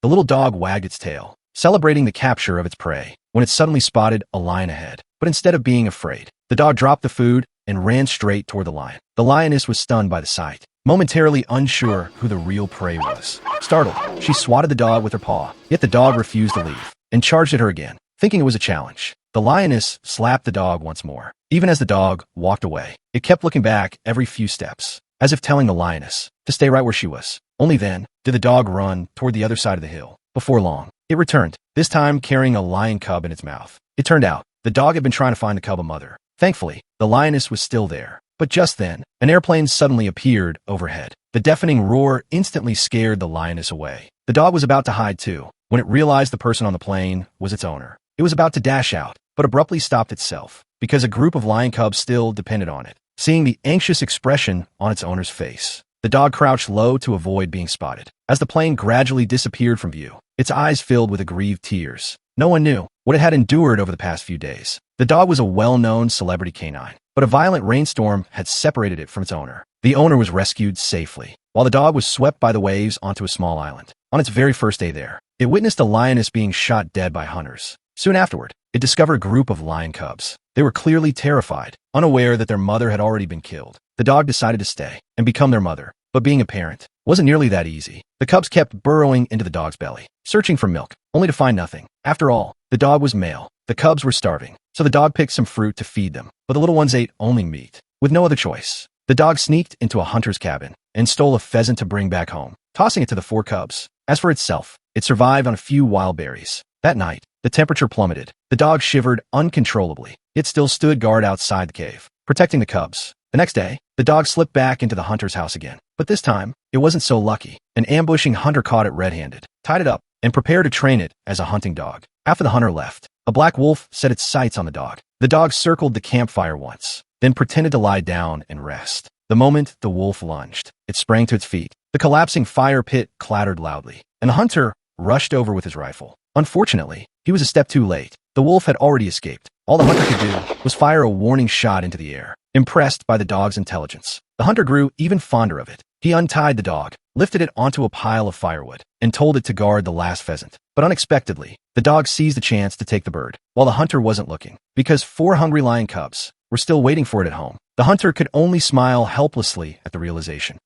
The little dog wagged its tail, celebrating the capture of its prey, when it suddenly spotted a lion ahead. But instead of being afraid, the dog dropped the food and ran straight toward the lion. The lioness was stunned by the sight, momentarily unsure who the real prey was. Startled, she swatted the dog with her paw, yet the dog refused to leave, and charged at her again, thinking it was a challenge. The lioness slapped the dog once more. Even as the dog walked away, it kept looking back every few steps, as if telling the lioness to stay right where she was. Only then did the dog run toward the other side of the hill. Before long, it returned, this time carrying a lion cub in its mouth. It turned out, the dog had been trying to find the cub a mother. Thankfully, the lioness was still there. But just then, an airplane suddenly appeared overhead. The deafening roar instantly scared the lioness away. The dog was about to hide too, when it realized the person on the plane was its owner. It was about to dash out, but abruptly stopped itself, because a group of lion cubs still depended on it. Seeing the anxious expression on its owner's face, the dog crouched low to avoid being spotted. As the plane gradually disappeared from view, its eyes filled with aggrieved tears. No one knew what it had endured over the past few days. The dog was a well-known celebrity canine, but a violent rainstorm had separated it from its owner. The owner was rescued safely, while the dog was swept by the waves onto a small island. On its very first day there, it witnessed a lioness being shot dead by hunters. Soon afterward, it discovered a group of lion cubs. They were clearly terrified, unaware that their mother had already been killed. The dog decided to stay and become their mother, but being a parent wasn't nearly that easy. The cubs kept burrowing into the dog's belly, searching for milk, only to find nothing. After all, the dog was male. The cubs were starving, so the dog picked some fruit to feed them, but the little ones ate only meat. With no other choice, the dog sneaked into a hunter's cabin and stole a pheasant to bring back home, tossing it to the 4 cubs. As for itself, it survived on a few wild berries. That night, the temperature plummeted. The dog shivered uncontrollably. It still stood guard outside the cave, protecting the cubs. The next day, the dog slipped back into the hunter's house again. But this time, it wasn't so lucky. An ambushing hunter caught it red-handed, tied it up, and prepared to train it as a hunting dog. After the hunter left, a black wolf set its sights on the dog. The dog circled the campfire once, then pretended to lie down and rest. The moment the wolf lunged, it sprang to its feet. The collapsing fire pit clattered loudly, and the hunter rushed over with his rifle. Unfortunately, he was a step too late. The wolf had already escaped. All the hunter could do was fire a warning shot into the air. Impressed by the dog's intelligence, the hunter grew even fonder of it. He untied the dog, lifted it onto a pile of firewood, and told it to guard the last pheasant. But unexpectedly, the dog seized the chance to take the bird, while the hunter wasn't looking. Because 4 hungry lion cubs were still waiting for it at home, the hunter could only smile helplessly at the realization.